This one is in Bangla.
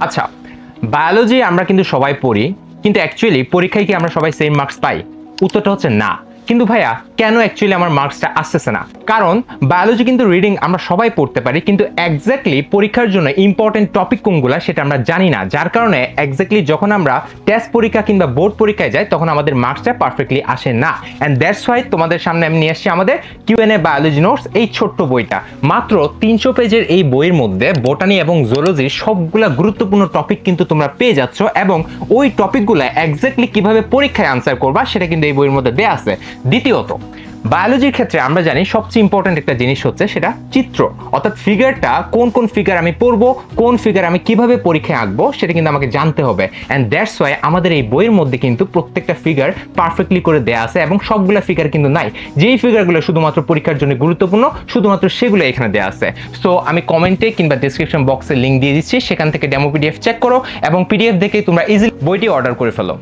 আচ্ছা, বায়োলজি আমরা কিন্তু সবাই পড়ি, কিন্তু অ্যাকচুয়ালি পরীক্ষায় কি আমরা সবাই সেম মার্কস পাই? উত্তরটা হচ্ছে না। কিন্তু ভাইয়া কেন অ্যাকচুয়ালি আমার মার্কসটা আসতেছে না? কারণ বায়োলজি কিন্তু রিডিং আমরা সবাই পড়তে পারি, কিন্তু এক্স্যাক্টলি পরীক্ষার জন্য ইম্পর্টেন্ট টপিক কোনগুলো সেটা আমরা জানি না। যার কারণে এক্স্যাক্টলি যখন আমরা টেস্ট পরীক্ষা কিংবা বোর্ড পরীক্ষায় যাই তখন আমাদের মার্কসটা পারফেক্টলি আসে না। অ্যান্ড দ্যাটস ওয়াই তোমাদের সামনে আমি নিয়ে আসছি আমাদের কিউএনএ বায়োলজি নোটস, এই ছোট্ট বইটা। মাত্র 300 পেজের এই বইয়ের মধ্যে বোটানি এবং জুলজির সবগুলা গুরুত্বপূর্ণ টপিক কিন্তু তোমরা পেয়ে যাচ্ছ, এবং ওই টপিকগুলো এক্স্যাক্টলি কিভাবে পরীক্ষায় আনসার করবা সেটা কিন্তু এই বইয়ের মধ্যে দেয়া আছে। দ্বিতীয়ত, বায়োলজির ক্ষেত্রে আমরা জানি সবচেয়ে ইম্পর্টেন্ট একটা জিনিস হচ্ছে সেটা চিত্র, অর্থাৎ ফিগারটা কোন কোন ফিগার আমি পড়বো, কোন ফিগার আমি কিভাবে পরীক্ষায় আঁকবো সেটা কিন্তু আমাকে জানতে হবে। অ্যান্ড দ্যাটস ওয়াই আমাদের এই বইয়ের মধ্যে কিন্তু প্রত্যেকটা ফিগার পারফেক্টলি করে দেয়া আছে, এবং সবগুলা ফিগার কিন্তু নাই। যেই ফিগারগুলো শুধুমাত্র পরীক্ষার জন্য গুরুত্বপূর্ণ শুধুমাত্র সেগুলো এখানে দেয়া আছে। সো আমি কমেন্টে কিংবা ডেসক্রিপশন বক্সে লিঙ্ক দিয়ে দিচ্ছি, সেখান থেকে ডেমো পিডিএফ চেক করো এবং পিডিএফ দেখে তোমরা ইজিলি বইটি অর্ডার করে ফেলো।